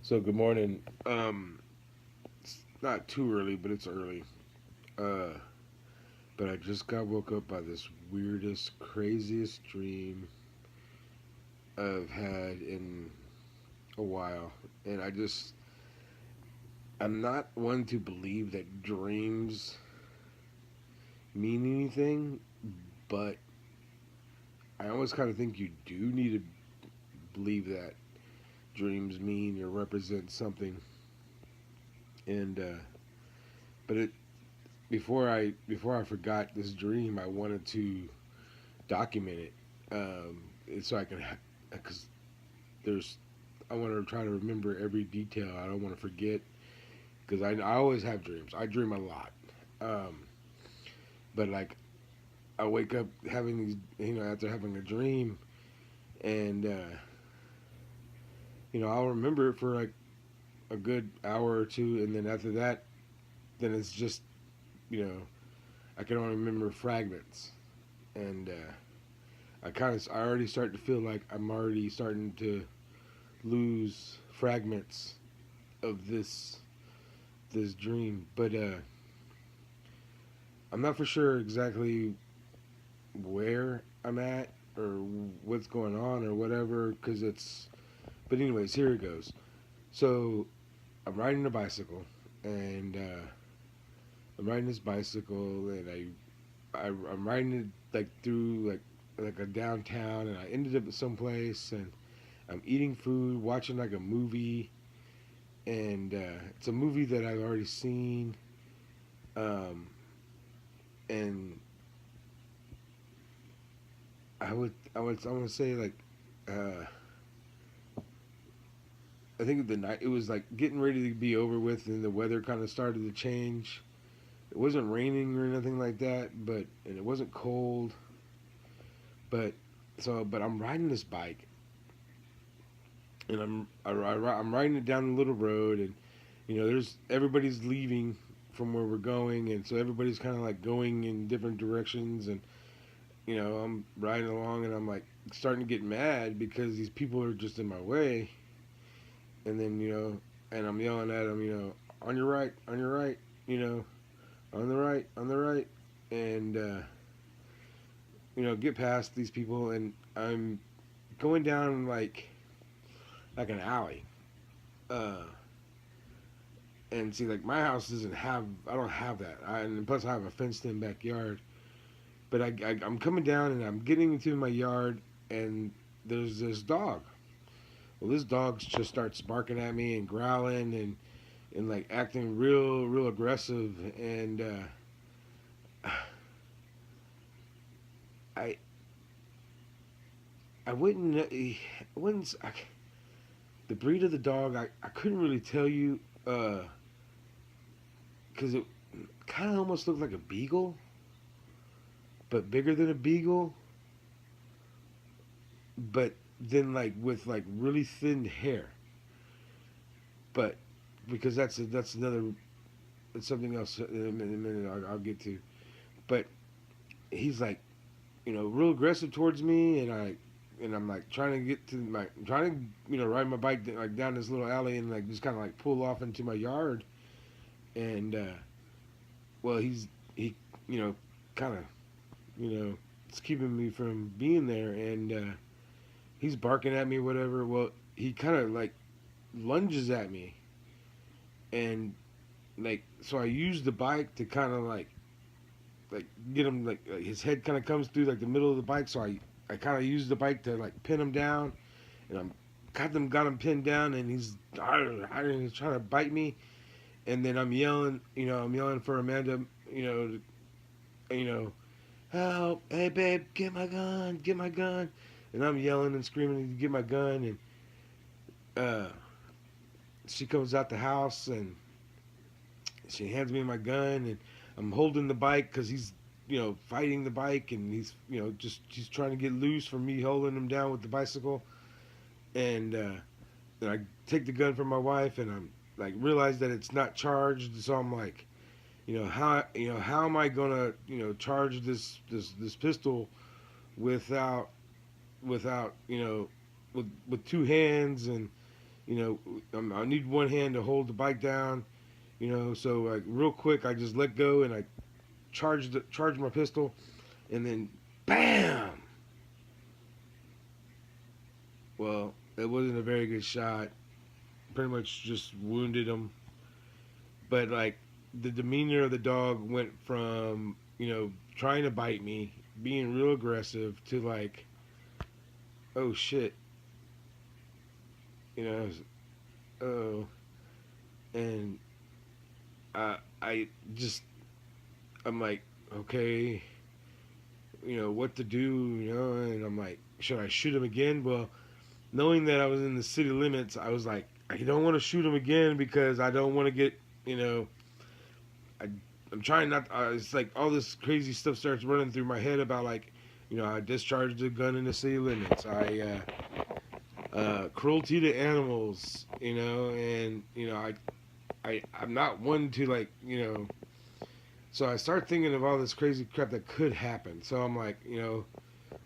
So good morning. It's not too early, but it's early. Uh, but I just got woke up by this weirdest, craziest dream I've had in a while, and I'm not one to believe that dreams mean anything, but I always kind of think you do need to believe that dreams mean or represent something. And but it before I forgot this dream, I wanted to document it, so I can, because there's, I want to try to remember every detail. I don't want to forget because I always have dreams. I dream a lot, um, but like I wake up having these, after having a dream, and I'll remember it for like a good hour or two, and then after that, then it's just, you know, I can only remember fragments, and I already start to feel like I'm already starting to lose fragments of this dream, but I'm not for sure exactly where I'm at or what's going on or whatever. Because it's. But anyways, here it goes. So I'm riding a bicycle, and I'm riding this bicycle, and I'm riding it like through like a downtown, and I ended up at some place, and I'm eating food, watching like a movie, and it's a movie that I've already seen, um, and I want to say like uh, I think the night it was like getting ready to be over with, and the weather kind of started to change. It wasn't raining or anything like that, and it wasn't cold, but but I'm riding this bike, and I'm riding it down the little road, and there's everybody's leaving from where we're going, and so everybody's kind of like going in different directions, and I'm riding along, and I'm like starting to get mad because these people are just in my way, and then and I'm yelling at them, on your right, you know, on the right, and get past these people, and I'm going down like an alley, uh, and see, like, my house doesn't have, I don't have that, and plus I have a fenced-in backyard, but I'm coming down, and I'm getting into my yard, and there's this dog. Well, this dog just starts barking at me and growling, and like acting real aggressive, and I I wouldn't the breed of the dog, I couldn't really tell you, because it kind of almost looked like a beagle, but bigger than a beagle, but then like with like really thin hair, but because that's another, it's something else in a minute I'll get to, but he's like, real aggressive towards me, and I'm like trying to get to my, trying to ride my bike like down this little alley, and like just kind of like pull off into my yard, and well, he you know kind of it's keeping me from being there, and he's barking at me, whatever. Well, he kind of like lunges at me, and like, so I use the bike to kind of like get him, like his head kind of comes through like the middle of the bike, so I kind of use the bike to like pin him down, and I'm got him pinned down, and he's trying to bite me, and then I'm yelling for Amanda, you know, you know, help, hey babe, get my gun, and I'm yelling and screaming to get my gun, and she comes out the house, and she hands me my gun, and I'm holding the bike because he's fighting the bike, and he's just he's trying to get loose from me holding him down with the bicycle, and then I take the gun from my wife, and I'm like realize that it's not charged, so I'm like, how am I gonna charge this pistol without without with two hands, and I need one hand to hold the bike down. So like real quick, I just let go and I charged my pistol, and then bam. Well, it wasn't a very good shot. Pretty much just wounded him. But like the demeanor of the dog went from trying to bite me, being real aggressive, to like, oh shit, you know, oh, and I just I'm like, okay, what to do, and I'm like, should I shoot him again? Well, knowing that I was in the city limits, I was like, I don't want to shoot him again because I don't want to get, I, I'm trying not. It's like all this crazy stuff starts running through my head about like, I discharged a gun in the city limits. Cruelty to animals, and I'm not one to like, So I start thinking of all this crazy crap that could happen. So I'm like,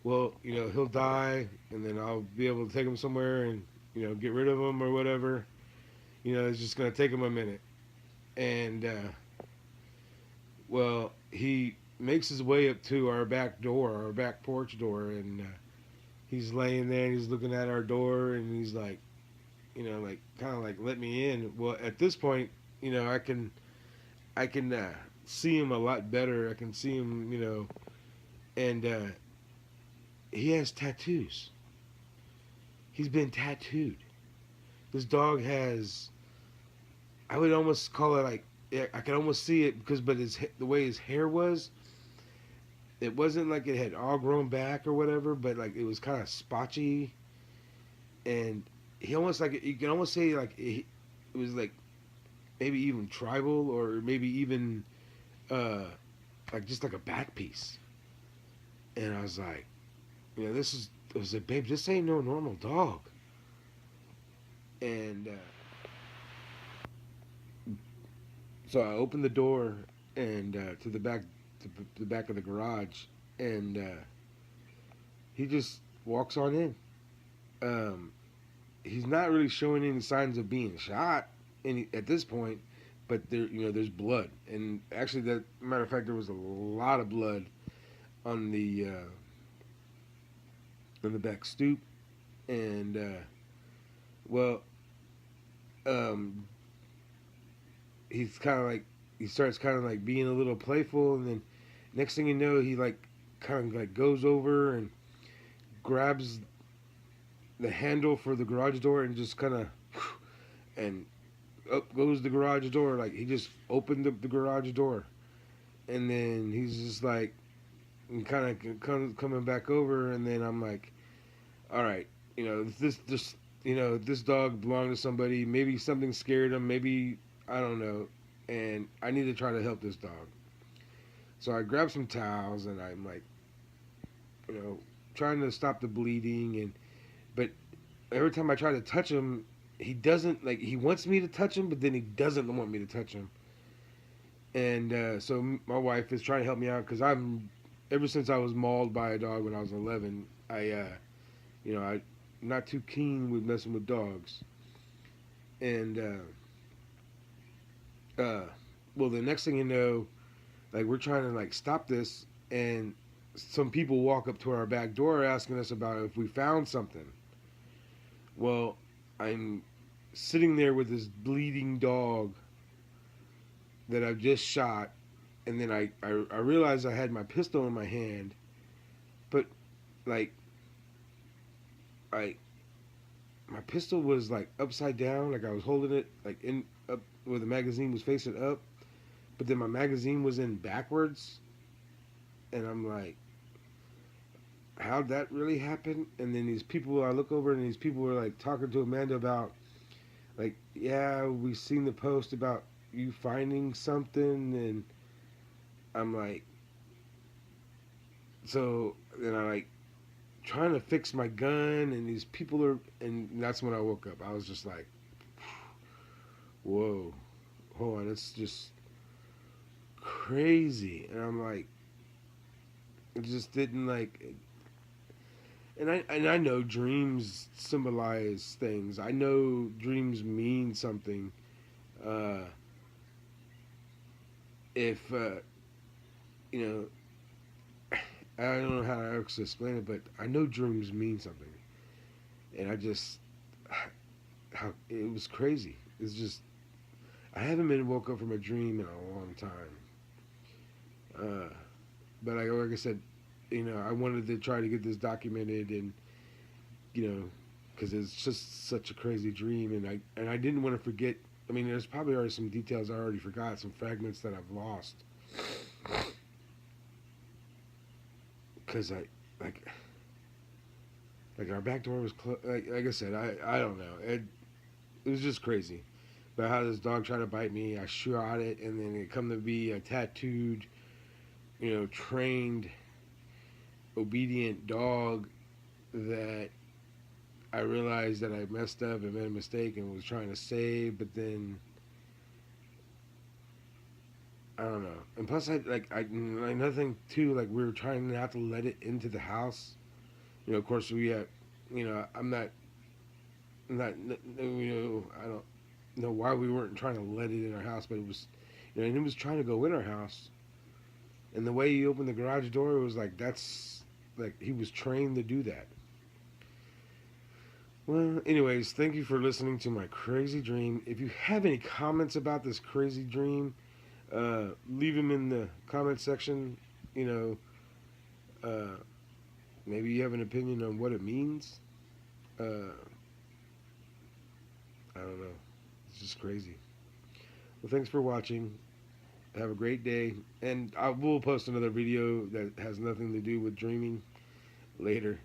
well, he'll die, and then I'll be able to take him somewhere and get rid of him or whatever. It's just gonna take him a minute, and well, he makes his way up to our back door, our back porch door, and he's laying there and he's looking at our door and he's like, like kind of like let me in. Well, at this point, I can see him a lot better. I can see him, and he has tattoos. He's been tattooed. This dog has. I would almost call it like I could almost see it but the way his hair was, it wasn't like it had all grown back or whatever, but like it was kind of spotchy, and he almost like you can almost say like it was like maybe even tribal or maybe even uh like just like a back piece. And I was like, I was like, babe, this ain't no normal dog. And so I opened the door and to the back of the garage, and he just walks on in. Um, he's not really showing any signs of being shot at this point, but there's blood, and actually, that matter of fact, there was a lot of blood on the back stoop, and well, um, he's kind of like he starts kind of like being a little playful, and then next thing you know, he like kind of like goes over and grabs the handle for the garage door and just kind of and up goes the garage door. Like he just opened up the garage door, and then he's just like kind of coming back over, and then I'm like, all right, this dog belonged to somebody. Maybe something scared him. Maybe I don't know, and I need to try to help this dog. So I grab some towels and I'm like, you know, trying to stop the bleeding, and but every time I try to touch him, he doesn't like. He wants me to touch him, but then he doesn't want me to touch him. And so my wife is trying to help me out because ever since I was mauled by a dog when I was 11, I'm not too keen with messing with dogs. And well, the next thing you know, like we're trying to like stop this, and some people walk up to our back door asking us about if we found something. Well, I'm sitting there with this bleeding dog that I've just shot, and then I realized I had my pistol in my hand, but like I my pistol was like upside down, like I was holding it like in up where the magazine was facing up, but then my magazine was in backwards, and I'm like, how'd that really happen? And then these people, I look over and these people were like talking to Amanda about like, yeah, we seen the post about you finding something, and I'm like, so then I like trying to fix my gun, and these people are, and that's when I woke up. I was just like, whoa, hold on, it's just crazy, and I'm like, it just didn't like, And I know dreams symbolize things. I know dreams mean something. Uh, if you know, I don't know how to actually explain it, but I know dreams mean something, and I just how it was crazy. It's just I haven't been woke up from a dream in a long time. But like I said, I wanted to try to get this documented, and because it's just such a crazy dream, and I didn't want to forget. I mean, there's probably already some details I already forgot, some fragments that I've lost, because like like our back door was closed. Like I said, I don't know. It was just crazy. But how this dog tried to bite me, I shot it, and then it come to be a tattooed, trained, obedient dog that I realized that I messed up and made a mistake and was trying to save, but then I don't know. And plus, another thing too, like we were trying not to let it into the house. Of course we have, I'm not, I don't know why we weren't trying to let it in our house, but it was, and it was trying to go in our house. And the way he opened the garage door, it was like that's like he was trained to do that. Well, anyways, thank you for listening to my crazy dream. If you have any comments about this crazy dream, leave them in the comment section. You uh, maybe you have an opinion on what it means. Uh, I don't know. It's just crazy. Well, thanks for watching. Have a great day. And I will post another video that has nothing to do with dreaming later.